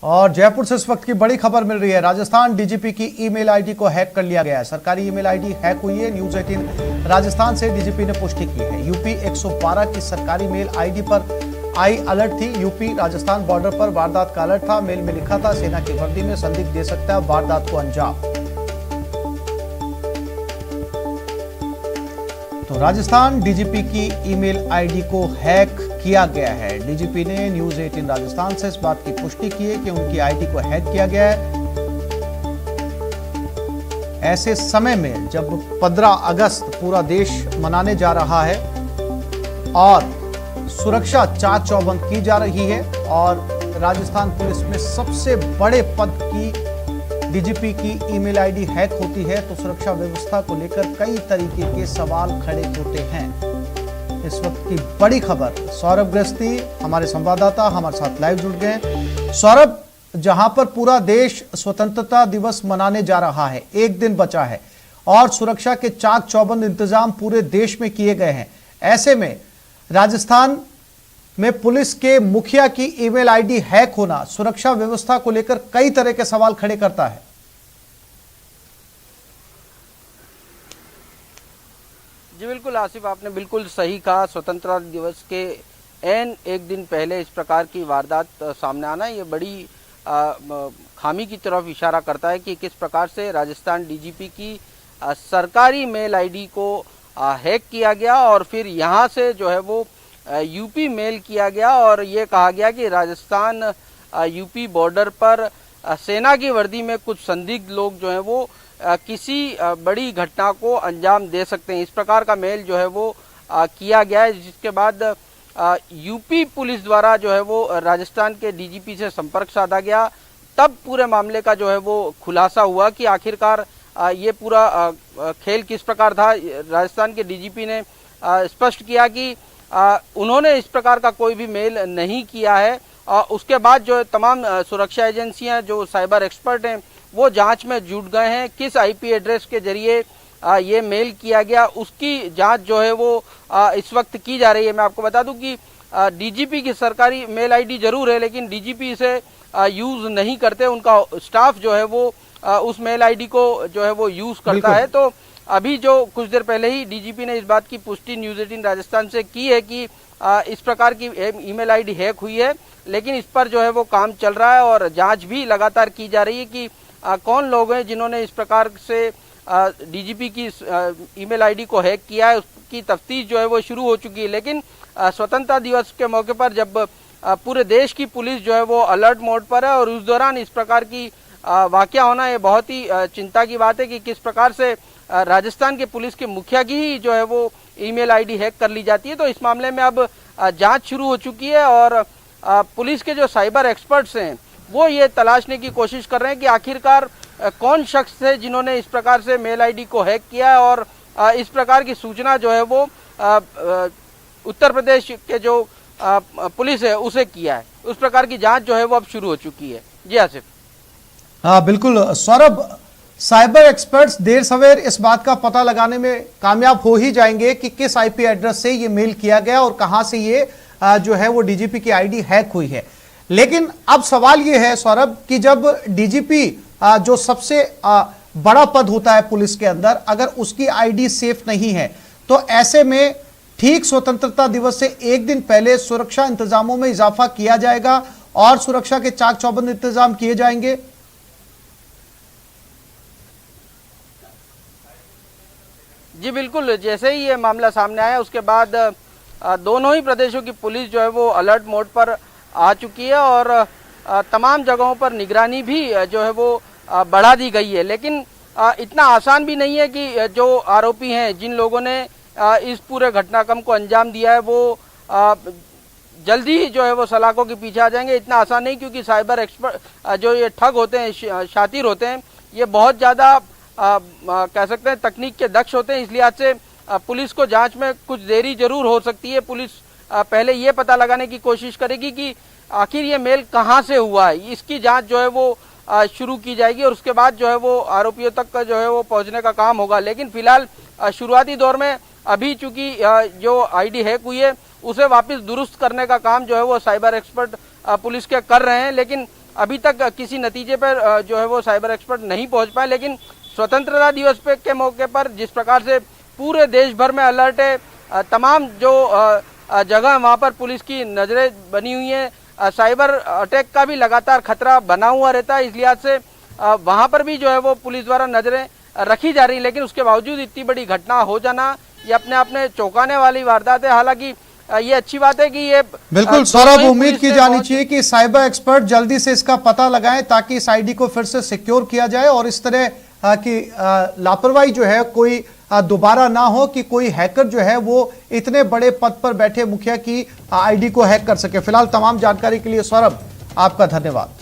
और जयपुर से इस वक्त की बड़ी खबर मिल रही है। राजस्थान डीजीपी की ईमेल आईडी को हैक कर लिया गया है। सरकारी ईमेल आईडी हैक हुई है। न्यूज 18 राजस्थान से डीजीपी ने पुष्टि की है। यूपी 112 की सरकारी मेल आईडी पर आई अलर्ट थी। यूपी राजस्थान बॉर्डर पर वारदात का अलर्ट था। मेल में लिखा था, सेना की वर्दी में संदिग्ध दे सकता है वारदात को अंजाम। तो राजस्थान डीजीपी की ईमेल आईडी को हैक किया गया है। डीजीपी ने न्यूज 18 राजस्थान से इस बात की पुष्टि की है कि उनकी आईडी को हैक किया गया है। ऐसे समय में जब 15 अगस्त पूरा देश मनाने जा रहा है और सुरक्षा चाक चौबंद की जा रही है और राजस्थान पुलिस में सबसे बड़े पद की डीजीपी की ईमेल आईडी हैक होती है, तो सुरक्षा व्यवस्था को लेकर कई तरीके के सवाल खड़े होते हैं। इस वक्त की बड़ी खबर, सौरभ गृहस्थी हमारे संवाददाता हमारे साथ लाइव जुड़ गए। सौरभ, जहां पर पूरा देश स्वतंत्रता दिवस मनाने जा रहा है, एक दिन बचा है और सुरक्षा के चाक चौबंद इंतजाम पूरे देश में किए गए हैं, ऐसे में राजस्थान में पुलिस के मुखिया की ईमेल आईडी हैक होना सुरक्षा व्यवस्था को लेकर कई तरह के सवाल खड़े करता है। जी बिल्कुल आसिफ, आपने बिल्कुल सही कहा। स्वतंत्रता दिवस के एक दिन पहले इस प्रकार की वारदात सामने आना ये बड़ी खामी की तरफ इशारा करता है कि किस प्रकार से राजस्थान डीजीपी की सरकारी मेल आईडी को हैक किया गया और फिर यहाँ से जो है वो यूपी मेल किया गया और ये कहा गया कि राजस्थान यूपी बॉर्डर पर सेना की वर्दी में कुछ संदिग्ध लोग जो हैं वो किसी बड़ी घटना को अंजाम दे सकते हैं। इस प्रकार का मेल जो है वो किया गया है, जिसके बाद यूपी पुलिस द्वारा जो है वो राजस्थान के डीजीपी से संपर्क साधा गया। तब पूरे मामले का जो है वो खुलासा हुआ कि आखिरकार ये पूरा खेल किस प्रकार था। राजस्थान के डीजीपी ने स्पष्ट किया कि उन्होंने इस प्रकार का कोई भी मेल नहीं किया है। उसके बाद जो तमाम सुरक्षा एजेंसियां, जो साइबर एक्सपर्ट हैं, वो जांच में जुट गए हैं। किस आईपी एड्रेस के जरिए ये मेल किया गया उसकी जांच जो है वो इस वक्त की जा रही है। मैं आपको बता दूं कि डीजीपी की सरकारी मेल आईडी जरूर है, लेकिन डीजीपी इसे यूज नहीं करते। उनका स्टाफ जो है वो उस मेल आईडी को जो है वो यूज करता है। तो अभी जो कुछ देर पहले ही डीजीपी ने इस बात की पुष्टि न्यूज 18 राजस्थान से की है कि इस प्रकार की ईमेल आईडी हैक हुई है, लेकिन इस पर जो है वो काम चल रहा है और जांच भी लगातार की जा रही है कि कौन लोग हैं जिन्होंने इस प्रकार से डीजीपी की ईमेल आईडी को हैक किया है। उसकी तफ्तीश जो है वो शुरू हो चुकी है। लेकिन स्वतंत्रता दिवस के मौके पर जब पूरे देश की पुलिस जो है वो अलर्ट मोड पर है और उस दौरान इस प्रकार की वाकया होना ये बहुत ही चिंता की बात है कि किस प्रकार से राजस्थान के पुलिस के मुखिया की ही जो है वो ईमेल आईडी हैक कर ली जाती है। तो इस मामले में अब जांच शुरू हो चुकी है और पुलिस के जो साइबर एक्सपर्ट्स हैं वो ये तलाशने की कोशिश कर रहे हैं कि आखिरकार कौन शख्स थे जिन्होंने इस प्रकार से मेल आईडी को हैक किया है और इस प्रकार की सूचना जो है वो उत्तर प्रदेश के जो पुलिस है उसे किया है। उस प्रकार की जांच जो है वो अब शुरू हो चुकी है। जी आसिफ। हाँ बिल्कुल सौरभ, साइबर एक्सपर्ट्स देर सवेर इस बात का पता लगाने में कामयाब हो ही जाएंगे कि किस आईपी एड्रेस से ये मेल किया गया और कहां से ये जो है वो डीजीपी की आईडी हैक हुई है। लेकिन अब सवाल ये है सौरभ कि जब डीजीपी जो सबसे बड़ा पद होता है पुलिस के अंदर, अगर उसकी आईडी सेफ नहीं है, तो ऐसे में ठीक स्वतंत्रता दिवस से एक दिन पहले सुरक्षा इंतजामों में इजाफा किया जाएगा और सुरक्षा के चाक चौबंद इंतजाम किए जाएंगे। जी बिल्कुल, जैसे ही ये मामला सामने आया उसके बाद दोनों ही प्रदेशों की पुलिस जो है वो अलर्ट मोड पर आ चुकी है और तमाम जगहों पर निगरानी भी जो है वो बढ़ा दी गई है। लेकिन इतना आसान भी नहीं है कि जो आरोपी हैं, जिन लोगों ने इस पूरे घटनाक्रम को अंजाम दिया है, वो जल्दी ही जो है वो सलाखों के पीछे आ जाएंगे। इतना आसान नहीं, क्योंकि साइबर एक्सपर्ट जो ये ठग होते हैं, शातिर होते हैं, ये बहुत ज़्यादा कह सकते हैं तकनीक के दक्ष होते हैं। इसलिए आज से पुलिस को जांच में कुछ देरी जरूर हो सकती है। पुलिस पहले ये पता लगाने की कोशिश करेगी कि आखिर ये मेल कहां से हुआ है, इसकी जांच जो है वो शुरू की जाएगी और उसके बाद जो है वो आरोपियों तक का जो है वो पहुंचने का काम होगा। लेकिन फिलहाल शुरुआती दौर में अभी चूंकि जो आईडी हैक हुई है उसे वापस दुरुस्त करने का काम जो है वो साइबर एक्सपर्ट पुलिस के कर रहे हैं। लेकिन अभी तक किसी नतीजे पर जो है वो साइबर एक्सपर्ट नहीं पहुंच पाए, लेकिन स्वतंत्रता दिवस के मौके पर जिस प्रकार से पूरे देश भर में अलर्ट है, तमाम जो जगह वहां पर पुलिस की नजरें बनी हुई हैं, साइबर अटैक का भी लगातार खतरा बना हुआ रहता है, इस लिहाज से वहां पर भी जो है वो पुलिस द्वारा नजरें रखी जा रही, लेकिन उसके बावजूद इतनी बड़ी घटना हो जाना ये अपने आप में चौंकाने वाली वारदात है। हालांकि ये अच्छी बात है कि ये बिल्कुल सौरभ, उम्मीद की जानी चाहिए कि साइबर एक्सपर्ट जल्दी से इसका पता लगाएं ताकि इस आईडी को फिर से सिक्योर किया जाए और इस तरह की लापरवाही जो है कोई दोबारा ना हो कि कोई हैकर जो है वो इतने बड़े पद पर बैठे मुखिया की आईडी को हैक कर सके। फिलहाल तमाम जानकारी के लिए सौरभ आपका धन्यवाद।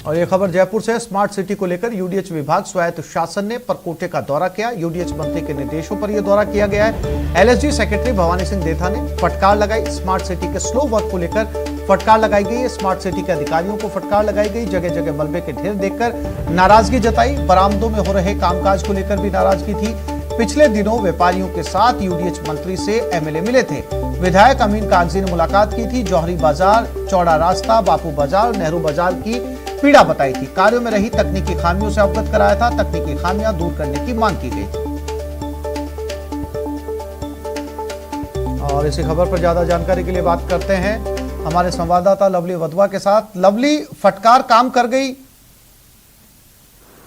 और ये खबर जयपुर से, स्मार्ट सिटी को लेकर यूडीएच विभाग स्वायत्त शासन ने परकोटे का दौरा किया। यूडीएच मंत्री के निर्देशों पर यह दौरा किया गया है। एलएसडी सेक्रेटरी भवानी सिंह देथा ने फटकार लगाई। स्मार्ट सिटी के स्लो वर्क को लेकर फटकार लगाई गई है। स्मार्ट सिटी के अधिकारियों को फटकार लगाई गई। जगह जगह मलबे के ढेर देखकर नाराजगी जताई। बरामदों में हो रहे कामकाज को लेकर भी नाराजगी थी। पिछले दिनों व्यापारियों के साथ यूडीएच मंत्री से एमएलए मिले थे। विधायक अमीन कागजी ने मुलाकात की थी। जौहरी बाजार, चौड़ा रास्ता, बापू बाजार, नेहरू बाजार की पीड़ा बताई थी। कार्यों में रही तकनीकी खामियों से अवगत कराया था। तकनीकी खामियां दूर करने की मांग की गई थी। और इसी खबर पर ज्यादा जानकारी के लिए बात करते हैं हमारे संवाददाता लवली वधवा के साथ। लवली, फटकार काम कर गई?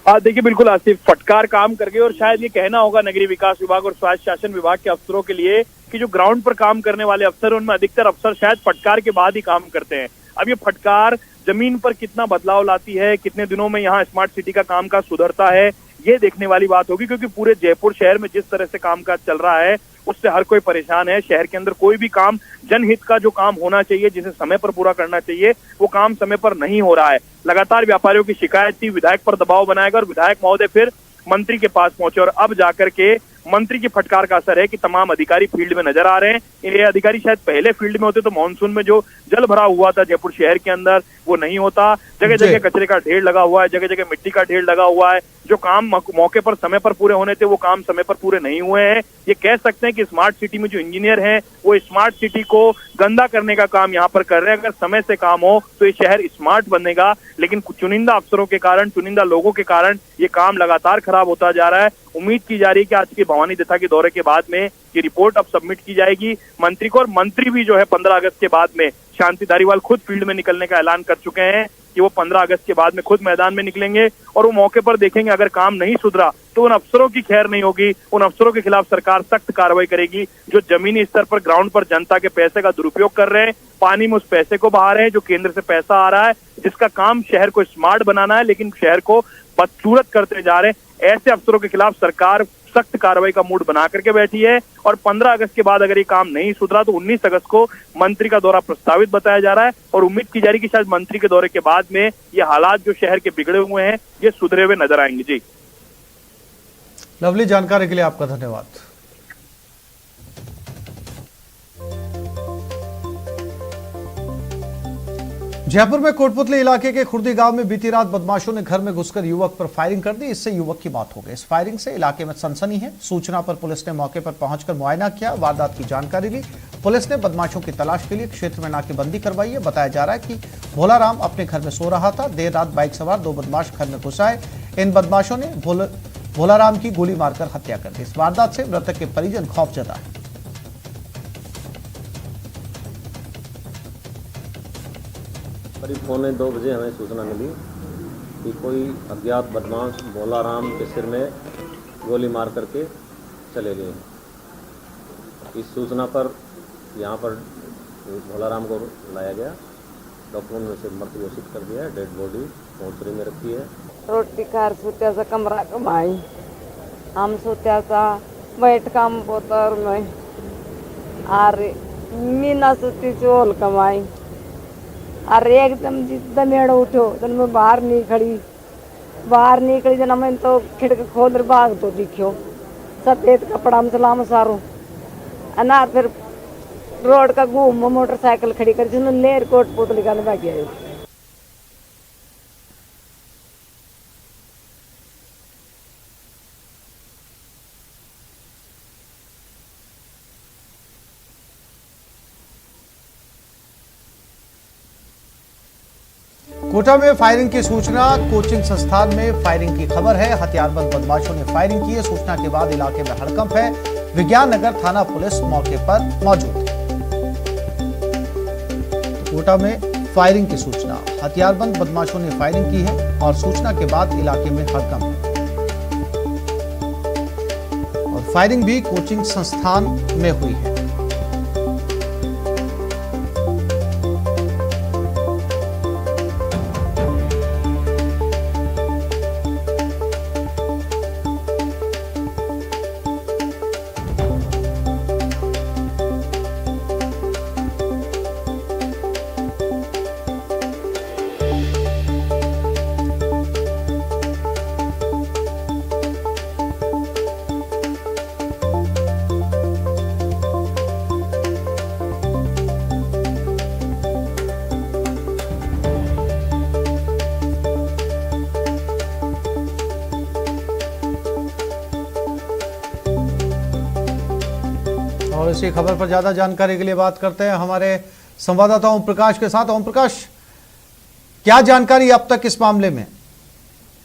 देखिए बिल्कुल आसिफ, फटकार काम कर गई और शायद ये कहना होगा नगरीय विकास विभाग और स्वायत्त शासन विभाग के अफसरों के लिए कि जो ग्राउंड पर काम करने वाले अफसर, उनमें अधिकतर अफसर शायद फटकार के बाद ही काम करते हैं। अब ये फटकार जमीन पर कितना बदलाव लाती है, कितने दिनों में यहाँ स्मार्ट सिटी का कामकाज सुधरता है, ये देखने वाली बात होगी, क्योंकि पूरे जयपुर शहर में जिस तरह से कामकाज चल रहा है उससे हर कोई परेशान है। शहर के अंदर कोई भी काम, जनहित का जो काम होना चाहिए, जिसे समय पर पूरा करना चाहिए, वो काम समय पर नहीं हो रहा है। लगातार व्यापारियों की शिकायत थी, विधायक पर दबाव बनाएगा और विधायक महोदय फिर मंत्री के पास पहुंचे और अब जाकर के मंत्री की फटकार का असर है कि तमाम अधिकारी फील्ड में नजर आ रहे हैं। ये अधिकारी शायद पहले फील्ड में होते तो मानसून में जो जल भरा हुआ था जयपुर शहर के अंदर वो नहीं होता। जगह जगह कचरे का ढेर लगा हुआ है, जगह जगह मिट्टी का ढेर लगा हुआ है। जो काम मौके पर समय पर पूरे होने थे वो काम समय पर पूरे नहीं हुए हैं। ये कह सकते हैं कि स्मार्ट सिटी में जो इंजीनियर हैं वो स्मार्ट सिटी को गंदा करने का काम यहाँ पर कर रहे हैं। अगर समय से काम हो तो ये शहर स्मार्ट बनेगा, लेकिन चुनिंदा अफसरों के कारण, चुनिंदा लोगों के कारण ये काम लगातार खराब होता जा रहा है। उम्मीद की जा रही है कि आज के भवानी देथा के दौरे के बाद में ये रिपोर्ट अब सबमिट की जाएगी मंत्री को, और मंत्री भी जो है 15 अगस्त के बाद में, शांति धारीवाल खुद फील्ड में निकलने का ऐलान कर चुके हैं कि वो 15 अगस्त के बाद में खुद मैदान में निकलेंगे और वो मौके पर देखेंगे अगर काम नहीं सुधरा तो उन अफसरों की खैर नहीं होगी। उन अफसरों के खिलाफ सरकार सख्त कार्रवाई करेगी जो जमीनी स्तर पर ग्राउंड पर जनता के पैसे का दुरुपयोग कर रहे हैं, पानी में उस पैसे को बहा रहे हैं जो केंद्र से पैसा आ रहा है, जिसका काम शहर को स्मार्ट बनाना है लेकिन शहर को बदसूरत करते जा रहे हैं। ऐसे अफसरों के खिलाफ सरकार सख्त कार्रवाई का मूड बना करके बैठी है और 15 अगस्त के बाद अगर ये काम नहीं सुधरा तो 19 अगस्त को मंत्री का दौरा प्रस्तावित बताया जा रहा है और उम्मीद की जा रही है कि शायद मंत्री के दौरे के बाद में ये हालात जो शहर के बिगड़े हुए हैं ये सुधरे हुए नजर आएंगे। जी लवली, जानकारी के लिए आपका धन्यवाद। जयपुर में कोटपुतली इलाके के खुर्दी गांव में बीती रात बदमाशों ने घर में घुसकर युवक पर फायरिंग कर दी। इससे युवक की मौत हो गई। इस फायरिंग से इलाके में सनसनी है। सूचना पर पुलिस ने मौके पर पहुंचकर मुआयना किया, वारदात की जानकारी ली। पुलिस ने बदमाशों की तलाश के लिए क्षेत्र में नाकेबंदी करवाई है। बताया जा रहा है कि भोलाराम अपने घर में सो रहा था। देर रात बाइक सवार 2 बदमाश घर में घुस आए। इन बदमाशों ने भोलाराम की गोली मारकर हत्या कर दी। इस वारदात से मृतक के परिजन खौफ जताए। करीब 1:45 बजे हमें सूचना मिली कि कोई अज्ञात बदमाश भोलाराम के सिर में गोली मार करके चले गए। इस सूचना पर यहाँ पर भोलाराम को लाया गया। डॉक्टरों ने उसे मृत घोषित कर दिया है। डेड बॉडी मोर्चरी में रखी है। रोटी कार सोत्या सा कमरा कमाई, हम सोत्या सा बैठ काम पोतर में अरे मीना सोती चोल कमाई। अरे एकदम जितना मेड़ उठो तो मैं बाहर निकली जना मैं तो खिड़की खोल बाग तो दिखो सफेद कपड़ा में सलाम सारो अनार फिर रोड का घूम मोटरसाइकिल खड़ी कर लेर कोट पुतली का लगा गया। कोटा में फायरिंग की सूचना, कोचिंग संस्थान में फायरिंग की खबर है। हथियारबंद बदमाशों ने फायरिंग की है। सूचना के बाद इलाके में हड़कंप है। विज्ञान नगर थाना पुलिस मौके पर मौजूद है। तो कोटा में फायरिंग की सूचना, हथियारबंद बदमाशों ने फायरिंग की है और सूचना के बाद इलाके में हड़कंप है। और फायरिंग भी कोचिंग संस्थान में हुई है। और इसी खबर पर ज्यादा जानकारी के लिए बात करते हैं हमारे संवाददाता ओम प्रकाश के साथ। ओम प्रकाश, क्या जानकारी अब तक इस मामले में?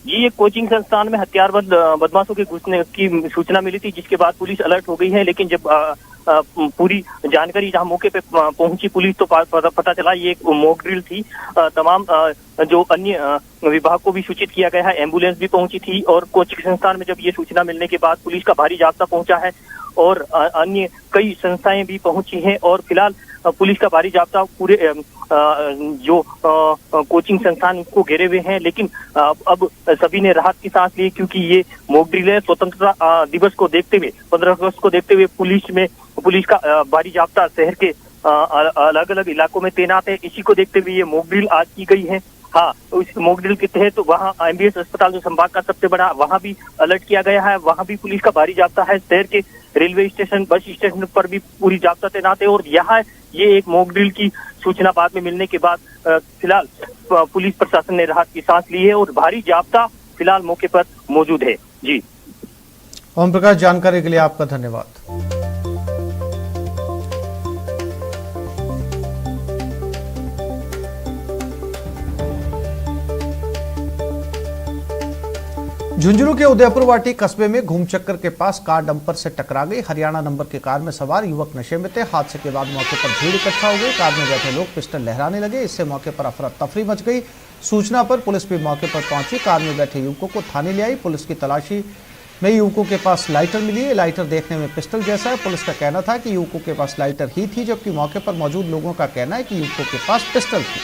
जी, एक कोचिंग संस्थान में हथियारबंद बदमाशों के घुसने की सूचना मिली थी, जिसके बाद पुलिस अलर्ट हो गई है। लेकिन जब पूरी जानकारी जहां मौके पे पहुंची पुलिस, तो पता चला ये एक मॉक ड्रिल थी। तमाम जो अन्य विभाग को भी सूचित किया गया है, एम्बुलेंस भी पहुंची थी। और कोचिंग संस्थान में जब ये सूचना मिलने के बाद पुलिस का भारी जाब्ता पहुंचा है और अन्य कई संस्थाएं भी पहुंची हैं। और फिलहाल पुलिस का भारी जाब्ता पूरे जो कोचिंग संस्थान को घेरे हुए हैं। लेकिन अब सभी ने राहत की सांस ली, क्योंकि ये मॉक ड्रिल है। स्वतंत्रता दिवस को देखते हुए, 15 अगस्त को देखते हुए पुलिस का भारी जाब्ता शहर के अलग अलग इलाकों में तैनात है। इसी को देखते हुए ये मॉक ड्रिल आज की गई है। हाँ, उस मॉक ड्रिल के तहत तो वहाँ एमबीएस अस्पताल जो संभाग का सबसे बड़ा, वहाँ भी अलर्ट किया गया है। वहाँ भी पुलिस का भारी जाब्ता है। शहर के रेलवे स्टेशन, बस स्टेशन पर भी पूरी जाब्ता तैनात है। और यहाँ ये एक मॉक ड्रिल की सूचना बाद में मिलने के बाद फिलहाल पुलिस प्रशासन ने राहत की सांस ली है और भारी जाब्ता फिलहाल मौके पर मौजूद है। जी ओम प्रकाश, जानकारी के लिए आपका धन्यवाद। झुंझुनू के उदयपुर वाटी कस्बे में घूमचक्कर के पास कार डंपर से टकरा गई। हरियाणा नंबर की कार में सवार युवक नशे में थे। हादसे के बाद मौके पर भीड़ इकट्ठा हो गई। कार में बैठे लोग पिस्टल लहराने लगे। इससे मौके पर अफरा तफरी मच गई। सूचना पर पुलिस भी मौके पर पहुंची। कार में बैठे युवकों को थाने ले आई। पुलिस की तलाशी में युवकों के पास लाइटर मिली है। लाइटर देखने में पिस्टल जैसा है। पुलिस का कहना था कि युवकों के पास लाइटर ही थी, जबकि मौके पर मौजूद लोगों का कहना है कि युवकों के पास पिस्टल थी।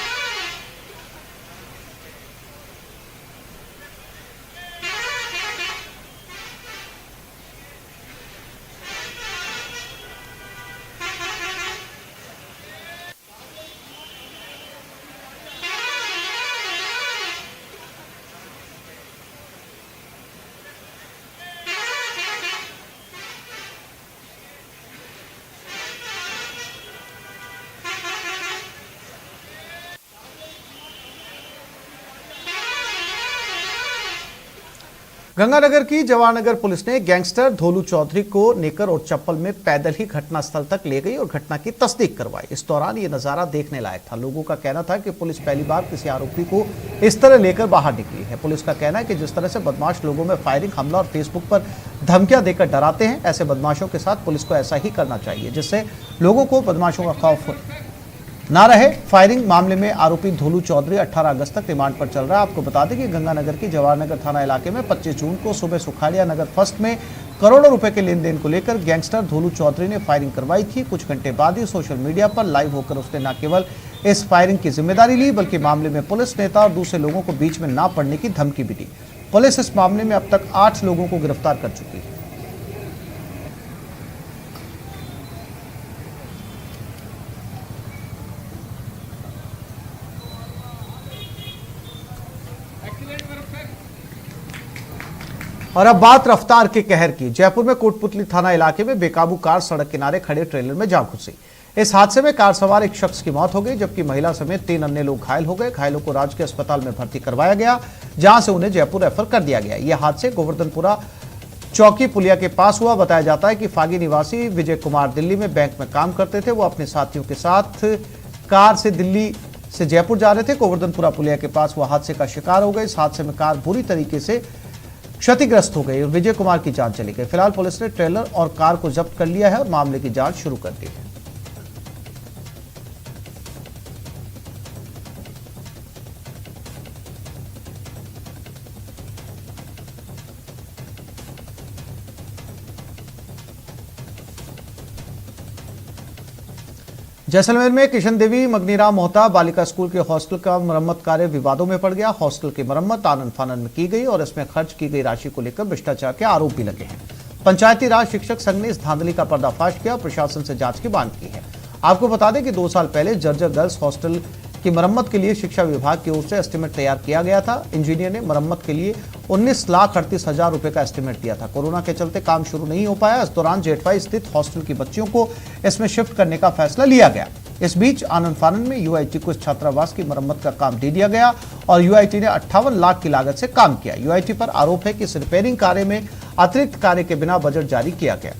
गंगानगर की जवाहरनगर पुलिस ने गैंगस्टर धोलू चौधरी को नेकर और चप्पल में पैदल ही घटनास्थल तक ले गई और घटना की तस्दीक करवाई। इस दौरान ये नजारा देखने लायक था। लोगों का कहना था कि पुलिस पहली बार किसी आरोपी को इस तरह लेकर बाहर निकली है। पुलिस का कहना है कि जिस तरह से बदमाश लोगों में फायरिंग, हमला और फेसबुक पर धमकियां देकर डराते हैं, ऐसे बदमाशों के साथ पुलिस को ऐसा ही करना चाहिए, जिससे लोगों को बदमाशों का खौफ ना रहे। फायरिंग मामले में आरोपी धोलू चौधरी 18 अगस्त तक रिमांड पर चल रहा है। आपको बता दें कि गंगानगर की जवाहरनगर थाना इलाके में 25 जून को सुबह सुखालिया नगर फर्स्ट में करोड़ों रुपए के लेन देन को लेकर गैंगस्टर धोलू चौधरी ने फायरिंग करवाई थी। कुछ घंटे बाद ही सोशल मीडिया पर लाइव होकर उसने न केवल इस फायरिंग की जिम्मेदारी ली, बल्कि मामले में पुलिस नेता और दूसरे लोगों को बीच में ना पड़ने की धमकी भी दी। पुलिस इस मामले में अब तक 8 लोगों को गिरफ्तार कर चुकी है। और अब बात रफ्तार के कहर की। जयपुर में कोटपुतली थाना इलाके में बेकाबू कार सड़क किनारे खड़े ट्रेलर में जा घुसी। इस हादसे में कार सवार एक शख्स की मौत हो गई, जबकि महिला समेत 3 अन्य लोग घायल हो गए। घायलों को राजकीय अस्पताल में भर्ती करवाया गया, जहां से उन्हें जयपुर रेफर कर दिया गया। यह हादसे गोवर्धनपुरा चौकी पुलिया के पास हुआ। बताया जाता है कि फागी निवासी विजय कुमार दिल्ली में बैंक में काम करते थे। वो अपने साथियों के साथ कार से दिल्ली से जयपुर जा रहे थे। गोवर्धनपुरा पुलिया के पास वो हादसे का शिकार हो गए। इस हादसे में कार बुरी तरीके से क्षतिग्रस्त हो गई और विजय कुमार की जान चली गई। फिलहाल पुलिस ने ट्रेलर और कार को जब्त कर लिया है और मामले की जांच शुरू कर दी है। जैसलमेर में किशन देवी मगनीराम मोहता बालिका स्कूल के हॉस्टल का मरम्मत कार्य विवादों में पड़ गया। हॉस्टल की मरम्मत आनन फानन में की गई और इसमें खर्च की गई राशि को लेकर भ्रष्टाचार के आरोप भी लगे हैं। पंचायती राज शिक्षक संघ ने इस धांधली का पर्दाफाश किया और प्रशासन से जांच की मांग की है। आपको बता दें कि 2 साल पहले जर्जर गर्ल्स हॉस्टल की मरम्मत के लिए शिक्षा विभाग की ओर से एस्टीमेट तैयार किया गया था। इंजीनियर ने मरम्मत के लिए 19,38,000 रुपए का एस्टीमेट दिया था। कोरोना के चलते काम शुरू नहीं हो पाया। इस दौरान जेठवाई स्थित हॉस्टल की बच्चियों को इसमें शिफ्ट करने का फैसला लिया गया। इस बीच आनंद फानन में यूआईटी को इस छात्रावास की मरम्मत का काम दे दिया गया और यूआईटी ने 58 लाख की लागत से काम किया। यूआईटी पर आरोप है कि इस रिपेयरिंग कार्य में अतिरिक्त कार्य के बिना बजट जारी किया गया।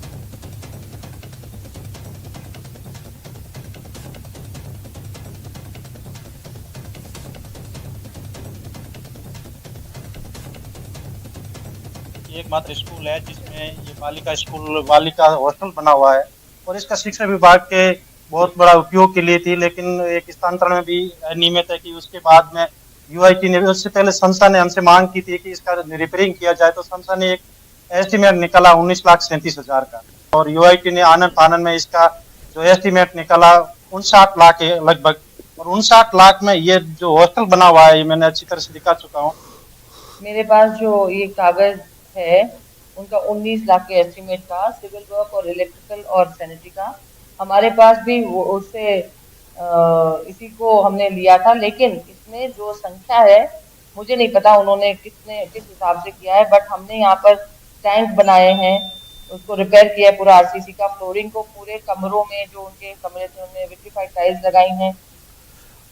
एकमात्र स्कूल है जिसमें ये बालिका हॉस्टल बना हुआ है और इसका शिक्षा विभाग के बहुत बड़ा उपयोग के लिए थी, लेकिन एक स्थानांतरण में भी अनियमित है कि उसके बाद में यूआईटी ने, उससे पहले संस्था ने हमसे मांग की थी कि इसका रिपेयरिंग किया जाए, तो संस्था ने एक एस्टीमेट निकाला 19,37,000 का और यूआईटी ने आनंद फानन में इसका जो एस्टीमेट निकाला 59 लाख है लगभग। और 59 लाख में ये जो हॉस्टल बना हुआ है ये मैंने अच्छी तरह से दिखा चुका हूँ। मेरे पास जो ये कागज है उनका 19 लाख के एस्टीमेट का, सिविल वर्क और इलेक्ट्रिकल और सैनिटरी का। हमारे पास भी उससे इसी को हमने लिया था, लेकिन इसमें जो संख्या है मुझे नहीं पता उन्होंने किस हिसाब से किया है, बट हमने यहाँ पर टैंक बनाए हैं, उसको रिपेयर किया है पूरा आरसीसी का। फ्लोरिंग को पूरे कमरों में जो उनके कमरे थे उनमें विट्रीफाइड टाइल्स लगाई हैं।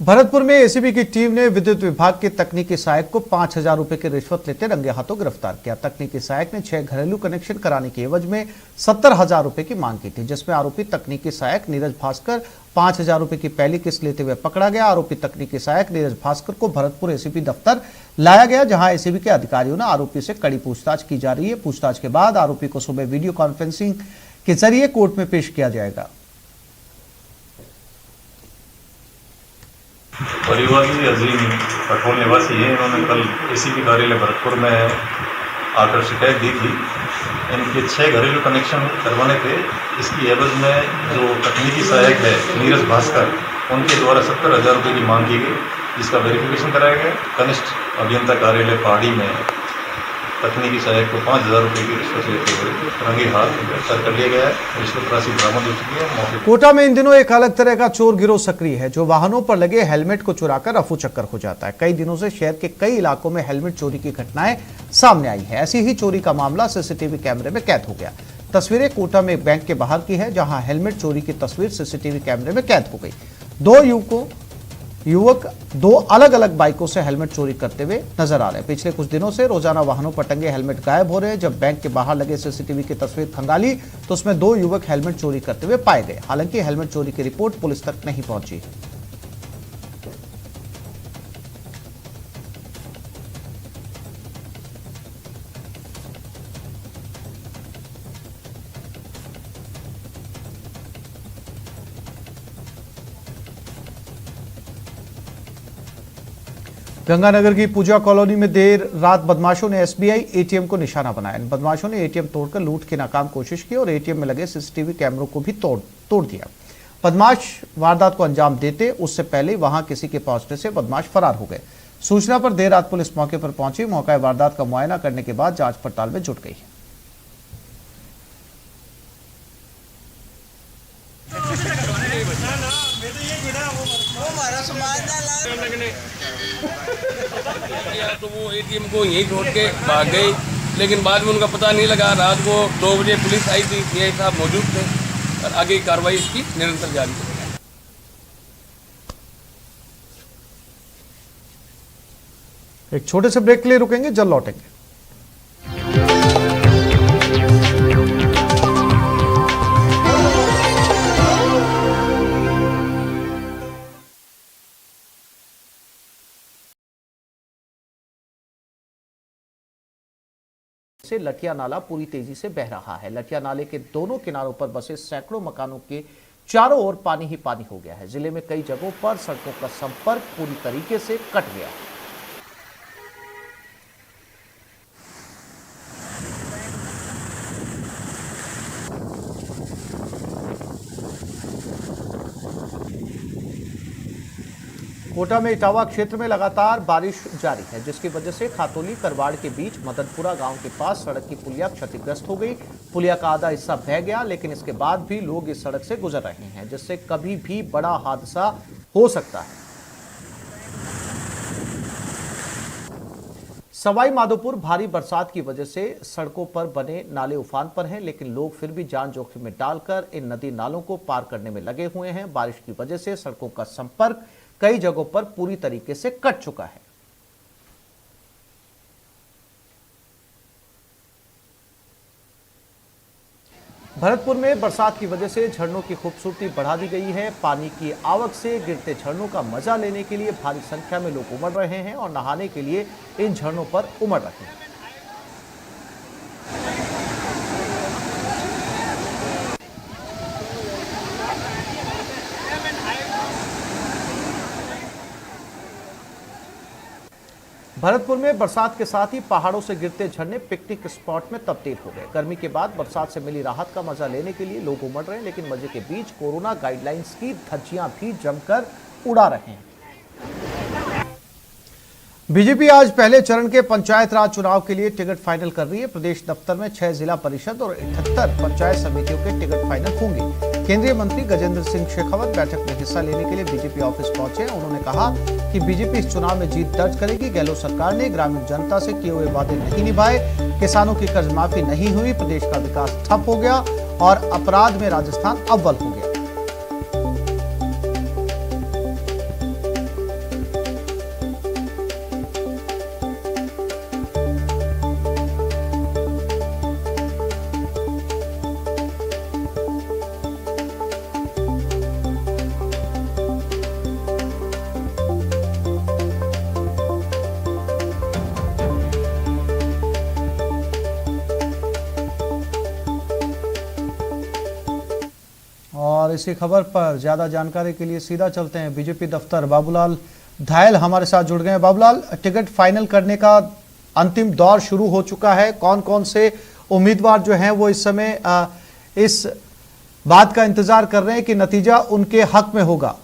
भरतपुर में एसीबी की टीम ने विद्युत विभाग के तकनीकी सहायक को 5,000 रुपए की रिश्वत लेते रंगे हाथों गिरफ्तार किया। तकनीकी सहायक ने 6 घरेलू कनेक्शन कराने के एवज में 70,000 रुपए की मांग की थी, जिसमें आरोपी तकनीकी सहायक नीरज भास्कर 5,000 रुपए की पहली किस्त लेते हुए पकड़ा गया। आरोपी तकनीकी सहायक नीरज भास्कर को भरतपुर एसीबी दफ्तर लाया गया, जहां एसीबी के अधिकारियों ने आरोपी से कड़ी पूछताछ की जा रही है। पूछताछ के बाद आरोपी को सुबह वीडियो कॉन्फ्रेंसिंग के जरिए कोर्ट में पेश किया जाएगा। परिवादी अजीम कठोर निवासी है। इन्होंने कल एसीबी कार्यालय भरतपुर में आकर शिकायत दी थी। इनके 6 घरेलू कनेक्शन करवाने थे। इसकी एवज में जो तकनीकी सहायक है नीरज भास्कर, उनके द्वारा 70,000 रुपये की मांग की गई, जिसका वेरिफिकेशन कराया गया। कनिष्ठ अभियंता कार्यालय पहाड़ी में तकनीकी सहायक को 5,000 रुपये की रिश्वत लेते हुए रंगे हाथ गिरफ्तार कर लिया गया है। रिश्वत राशि बरामद हो चुकी है। कोटा में इन दिनों एक अलग तरह का चोर गिरोह सक्रिय है, जो वाहनों पर लगे हेलमेट को चुराकर रफू चक्कर हो जाता है। कई दिनों से शहर के कई इलाकों में हेलमेट चोरी की घटनाएं सामने आई है। ऐसी ही चोरी का मामला सीसीटीवी कैमरे में कैद हो गया। तस्वीरें कोटा में एक बैंक के बाहर की है, जहां हेलमेट चोरी की तस्वीर सीसीटीवी कैमरे में कैद हो गई। 2 युवक 2 अलग अलग बाइकों से हेलमेट चोरी करते हुए नजर आ रहे हैं। पिछले कुछ दिनों से रोजाना वाहनों पर टंगे हेलमेट गायब हो रहे हैं। जब बैंक के बाहर लगे सीसीटीवी की तस्वीर खंगाली तो उसमें 2 युवक हेलमेट चोरी करते हुए पाए गए। हालांकि हेलमेट चोरी की रिपोर्ट पुलिस तक नहीं पहुंची। गंगानगर की पूजा कॉलोनी में देर रात बदमाशों ने एसबीआई एटीएम को निशाना बनाया। इन बदमाशों ने एटीएम तोड़कर लूट की नाकाम कोशिश की और एटीएम में लगे सीसीटीवी कैमरों को भी तोड़ दिया। बदमाश वारदात को अंजाम देते उससे पहले वहां किसी के पहुंचने से बदमाश फरार हो गए। सूचना पर देर रात पुलिस मौके पर पहुंची। मौका वारदात का मुआयना करने के बाद जांच पड़ताल में जुट गई है। तो वो एटीएम को यहीं छोड़ के भाग गए, लेकिन बाद में उनका पता नहीं लगा। रात को 2 बजे पुलिस आई थी, सीआई साहब मौजूद थे और आगे की कार्रवाई इसकी निरंतर जारी है। एक छोटे से ब्रेक के लिए रुकेंगे, जल्द लौटेंगे। से लठिया नाला पूरी तेजी से बह रहा है। लठिया नाले के दोनों किनारों पर बसे सैकड़ों मकानों के चारों ओर पानी ही पानी हो गया है। जिले में कई जगहों पर सड़कों का संपर्क पूरी तरीके से कट गया है। कोटा में इटावा क्षेत्र में लगातार बारिश जारी है, जिसकी वजह से खातोली करवाड़ के बीच मदनपुरा गांव के पास सड़क की पुलिया क्षतिग्रस्त हो गई। पुलिया का आधा हिस्सा बह गया, लेकिन इसके बाद भी लोग इस सड़क से गुजर रहे हैं, जिससे कभी भी बड़ा हादसा हो सकता है। सवाई माधोपुर भारी बरसात की वजह से सड़कों पर बने नाले उफान पर हैं, लेकिन लोग फिर भी जान जोखिम में डालकर इन नदी नालों को पार करने में लगे हुए हैं। बारिश की वजह से सड़कों का संपर्क कई जगहों पर पूरी तरीके से कट चुका है। भरतपुर में बरसात की वजह से झरनों की खूबसूरती बढ़ा दी गई है। पानी की आवक से गिरते झरनों का मजा लेने के लिए भारी संख्या में लोग उमड़ रहे हैं और नहाने के लिए इन झरनों पर उमड़ रहे हैं। भरतपुर में बरसात के साथ ही पहाड़ों से गिरते झरने पिकनिक स्पॉट में तब्दील हो गए। गर्मी के बाद बरसात से मिली राहत का मजा लेने के लिए लोग उमड़ रहे हैं, लेकिन मजे के बीच कोरोना गाइडलाइंस की धज्जियां भी जमकर उड़ा रहे हैं। बीजेपी आज पहले चरण के पंचायत राज चुनाव के लिए टिकट फाइनल कर रही है। प्रदेश दफ्तर में 6 जिला परिषद और 78 पंचायत समितियों के टिकट फाइनल होंगे। केंद्रीय मंत्री गजेंद्र सिंह शेखावत बैठक में हिस्सा लेने के लिए बीजेपी ऑफिस पहुंचे। उन्होंने कहा कि बीजेपी इस चुनाव में जीत दर्ज करेगी। गहलोत सरकार ने ग्रामीण जनता से किए हुए वादे नहीं निभाए, किसानों की कर्ज माफी नहीं हुई, प्रदेश का विकास ठप हो गया और अपराध में राजस्थान अव्वल हो गया। और इसी खबर पर ज्यादा जानकारी के लिए सीधा चलते हैं बीजेपी दफ्तर। बाबूलाल धायल हमारे साथ जुड़ गए हैं। बाबूलाल, टिकट फाइनल करने का अंतिम दौर शुरू हो चुका है। कौन कौन से उम्मीदवार जो हैं वो इस समय इस बात का इंतजार कर रहे हैं कि नतीजा उनके हक में होगा?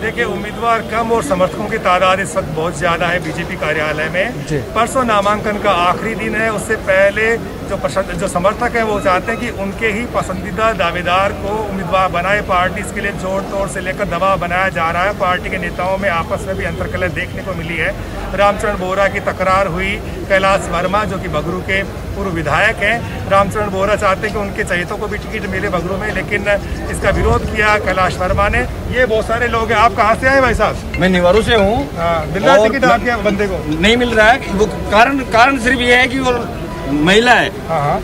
देखिए, उम्मीदवार कम और समर्थकों की तादाद इस वक्त बहुत ज़्यादा है बीजेपी कार्यालय में। परसों नामांकन का आखिरी दिन है। उससे पहले जो समर्थक हैं वो चाहते हैं कि उनके ही पसंदीदा दावेदार को उम्मीदवार बनाए। पार्टी इसके लिए जोड़ तोड़ से लेकर दबाव बनाया जा रहा है। पार्टी के नेताओं में आपस में भी अंतर्कलह देखने को मिली है। रामचरण बोहरा की तकरार हुई। कैलाश वर्मा जो कि बगरू के पूर्व विधायक हैं, रामचरण बोहरा चाहते हैं कि उनके चहेतों को भी टिकट मिले बगरू में, लेकिन इसका विरोध किया कैलाश वर्मा ने। ये बहुत सारे लोग हैं। आप कहाँ से आए भाई साहब? मैं निवारू से हूँ। मिल रहा है टिकट आपके बंदे को? नहीं मिल रहा है। वो कारण सिर्फ ये है कि वो महिला है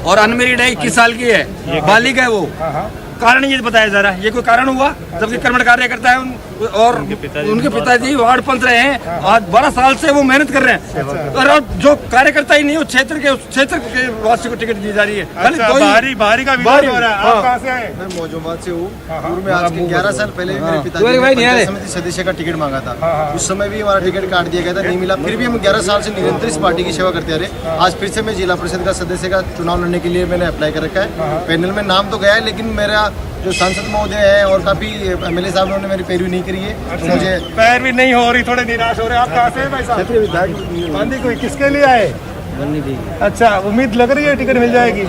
और अनमेरिड है, 21 साल की है, बालिग है वो। कारण ये बताया जा रहा है। ये कोई कारण हुआ? जबकि कर्मठ कार्य करता है और उनके पिताजी वार्ड पंच रहे हैं। आज 12 साल से वो मेहनत कर रहे हैं और जो कार्यकर्ता ही नहीं, उस क्षेत्र के वासी को टिकट दी जा रही है। बाहरी का विरोध हो रहा है। आप कहाँ से आए? मैं मौजूद से हूँ। पूर्व में आज के 11 साल पहले मेरे पिताजी ने समिति सदस्य का टिकट मांगा था। उस समय भी हमारा टिकट काट दिया गया था, नहीं मिला। फिर भी हम 11 साल से निरंतर इस पार्टी की सेवा करते रहे। आज फिर से मैं जिला परिषद का सदस्य का चुनाव लड़ने के लिए मैंने अप्लाई कर रखा है। पैनल में नाम तो गया है, लेकिन मेरा जो सांसद महोदय है और काफी एमएलए साहब ने मेरी पैरवी नहीं करी है। तो मुझे पैरवी नहीं हो रही, थोड़े निराश हो रहे हैं। आप कहाँ से हैं भाई साहब? बांदी कोई किसके लिए आए? अच्छा, उम्मीद लग रही है टिकट मिल जाएगी?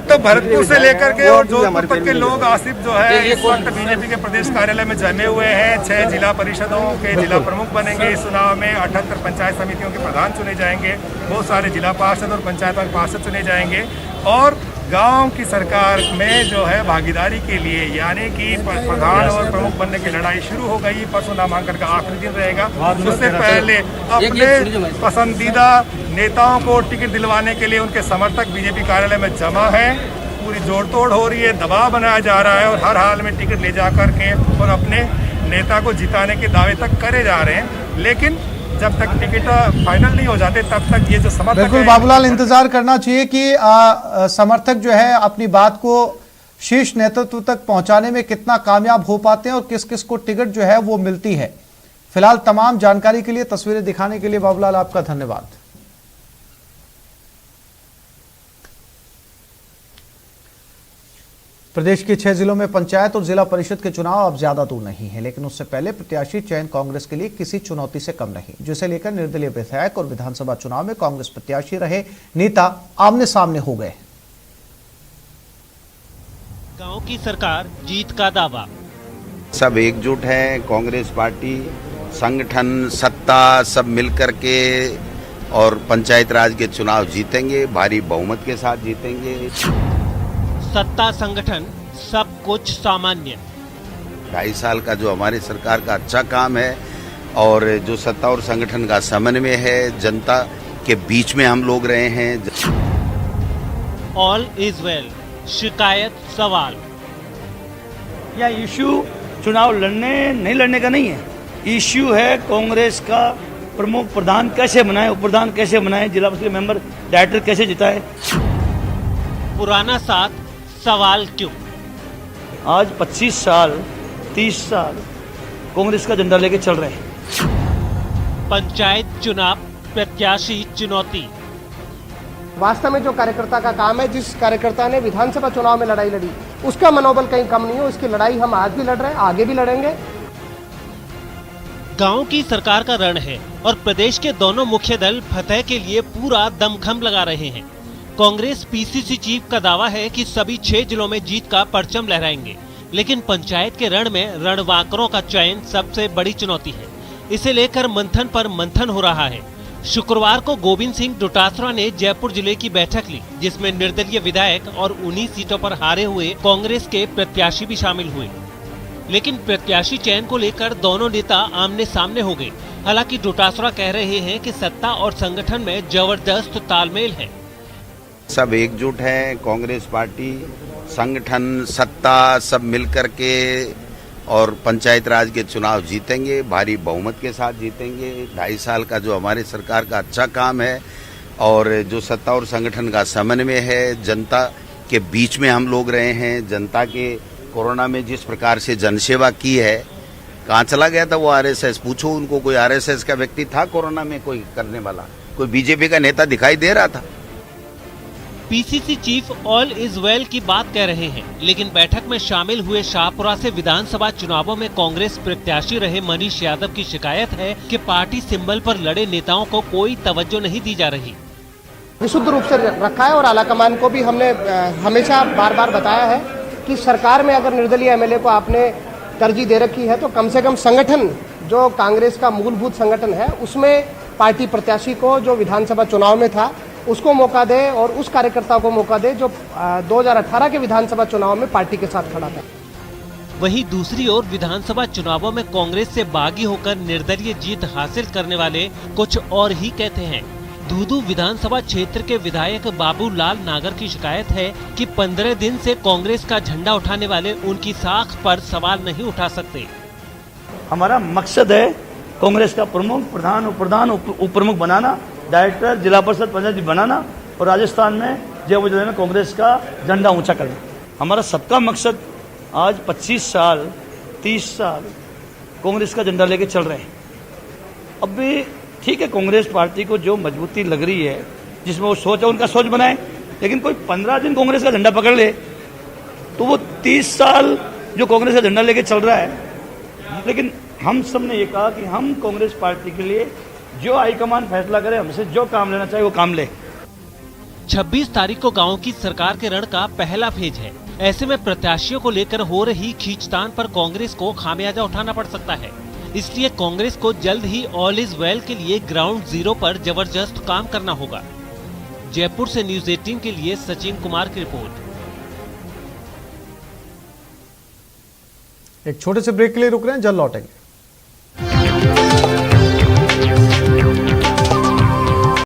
तो भरतपुर से लेकर के और जोधपुर तक के लोग आसिफ जो है इस वक्त बीजेपी के प्रदेश कार्यालय में जमे हुए हैं। 6 जिला परिषदों के जिला प्रमुख बनेंगे इस चुनाव में। 78 पंचायत समितियों के प्रधान चुने जाएंगे। बहुत सारे जिला पार्षद और पंचायत पार्षद चुने जाएंगे और गांव की सरकार में जो है भागीदारी के लिए, यानी कि प्रधान और प्रमुख बनने की लड़ाई शुरू हो गई। परसों नामांकन का आखिरी दिन रहेगा। उससे पहले अपने पसंदीदा नेताओं को टिकट दिलवाने के लिए उनके समर्थक बीजेपी कार्यालय में जमा है। पूरी जोड़ तोड़ हो रही है, दबाव बनाया जा रहा है और हर हाल में टिकट ले जा करके और अपने नेता को जिताने के दावे तक करे जा रहे हैं, लेकिन जब तक टिकट फाइनल नहीं हो जाते तब तक ये जो समर्थक बिल्कुल बाबूलाल, इंतजार करना चाहिए कि समर्थक जो है अपनी बात को शीर्ष नेतृत्व तक पहुंचाने में कितना कामयाब हो पाते हैं और किस किस को टिकट जो है वो मिलती है। फिलहाल तमाम जानकारी के लिए, तस्वीरें दिखाने के लिए बाबूलाल आपका धन्यवाद। प्रदेश के 6 जिलों में पंचायत और जिला परिषद के चुनाव अब ज्यादा दूर नहीं है, लेकिन उससे पहले प्रत्याशी चयन कांग्रेस के लिए किसी चुनौती से कम नहीं, जिसे लेकर निर्दलीय विधायक और विधानसभा चुनाव में कांग्रेस प्रत्याशी रहे नेता आमने सामने हो गए। गांव की सरकार जीत का दावा, सब एकजुट है, कांग्रेस पार्टी, संगठन, सत्ता सब मिलकर के और पंचायत राज के चुनाव जीतेंगे, भारी बहुमत के साथ जीतेंगे। सत्ता, संगठन, सब कुछ सामान्य। 2.5 साल का जो हमारी सरकार का अच्छा काम है और जो सत्ता और संगठन का समन्वय है, जनता के बीच में हम लोग रहे हैं। ऑल इज वेल, शिकायत सवाल। या इश्यू चुनाव लड़ने नहीं लड़ने का नहीं है, इश्यू है कांग्रेस का प्रमुख प्रधान कैसे बनाए, उप प्रधान कैसे बनाए, जिला परिषद मेंबर डायरेक्टर कैसे जिताए। पुराना साथ, सवाल क्यों? आज 25 साल 30 साल कांग्रेस का झंडा लेके चल रहे हैं। पंचायत चुनाव, प्रत्याशी चुनौती। वास्तव में जो कार्यकर्ता का काम है, जिस कार्यकर्ता ने विधानसभा चुनाव में लड़ाई लड़ी, उसका मनोबल कहीं कम नहीं हो। उसकी लड़ाई हम आज भी लड़ रहे हैं, आगे भी लड़ेंगे। गांव की सरकार का रण है और प्रदेश के दोनों मुख्य दल फतह के लिए पूरा दमखम लगा रहे हैं। कांग्रेस पीसीसी चीफ का दावा है कि सभी 6 जिलों में जीत का परचम लहराएंगे, लेकिन पंचायत के रण में रणवांकरों का चयन सबसे बड़ी चुनौती है। इसे लेकर मंथन पर मंथन हो रहा है। शुक्रवार को गोविंद सिंह डोटासरा ने जयपुर जिले की बैठक ली, जिसमें निर्दलीय विधायक और 19 सीटों पर हारे हुए कांग्रेस के प्रत्याशी भी शामिल हुए। लेकिन प्रत्याशी चयन को लेकर दोनों नेता आमने सामने हो गए। हालांकि डोटासरा कह रहे हैं कि सत्ता और संगठन में जबरदस्त तालमेल है। सब एकजुट है, कांग्रेस पार्टी, संगठन, सत्ता सब मिलकर के और पंचायत राज के चुनाव जीतेंगे, भारी बहुमत के साथ जीतेंगे। 2.5 साल का जो हमारी सरकार का अच्छा काम है और जो सत्ता और संगठन का समन्वय है, जनता के बीच में हम लोग रहे हैं। जनता के कोरोना में जिस प्रकार से जनसेवा की है, कहाँ चला गया था वो आरएसएस? पूछो उनको, कोई आरएसएस का व्यक्ति था कोरोना में कोई करने वाला? कोई बीजेपी का नेता दिखाई दे रहा था? PCC chief all is well की बात कह रहे हैं, लेकिन बैठक में शामिल हुए शाहपुरा से विधानसभा चुनावों में कांग्रेस प्रत्याशी रहे मनीष यादव की शिकायत है कि पार्टी सिंबल पर लड़े नेताओं को कोई तवज्जो नहीं दी जा रही। विशुद्ध रूप से रखा है और आलाकमान को भी हमने हमेशा बार बार बताया है कि सरकार में अगर निर्दलीय एमएलए को आपने तरजीह दे रखी है तो कम से कम संगठन, जो कांग्रेस का मूलभूत संगठन है, उसमें पार्टी प्रत्याशी को जो विधानसभा चुनाव में था उसको मौका दे और उस कार्यकर्ता को मौका दे जो 2018 के विधानसभा चुनाव में पार्टी के साथ खड़ा था। वहीं दूसरी ओर विधानसभा चुनावों में कांग्रेस से बागी होकर निर्दलीय जीत हासिल करने वाले कुछ और ही कहते हैं। दूदू विधानसभा क्षेत्र के विधायक बाबूलाल नागर की शिकायत है कि 15 दिन से कांग्रेस का झंडा उठाने वाले उनकी साख पर सवाल नहीं उठा सकते। हमारा मकसद है कांग्रेस का प्रमुख, प्रधान, उप प्रधान, उप प्रमुख बनाना, डायरेक्टर, जिला परिषद पंचायत बनाना और राजस्थान में जयपुर जिले में कांग्रेस का झंडा ऊंचा करना। हमारा सबका मकसद आज 25 साल 30 साल कांग्रेस का झंडा लेके चल रहे हैं। अब भी ठीक है, कांग्रेस पार्टी को जो मजबूती लग रही है, जिसमें वो सोच है उनका सोच बनाए, लेकिन कोई 15 दिन कांग्रेस का झंडा पकड़ ले तो वो 30 साल जो कांग्रेस का झंडा लेके चल रहा है। लेकिन हम सब ने ये कहा कि हम कांग्रेस पार्टी के लिए जो हाईकमान फैसला करे, हमसे जो काम लेना चाहिए वो काम ले। 26 तारीख को गांव की सरकार के रण का पहला फेज है। ऐसे में प्रत्याशियों को लेकर हो रही खींचतान पर कांग्रेस को खामियाजा उठाना पड़ सकता है। इसलिए कांग्रेस को जल्द ही ऑल इज वेल के लिए ग्राउंड जीरो पर जबरदस्त काम करना होगा। जयपुर से न्यूज 18 के लिए सचिन कुमार की रिपोर्ट। एक छोटे से ब्रेक के लिए रुक रहे हैं, जल्द लौटेंगे।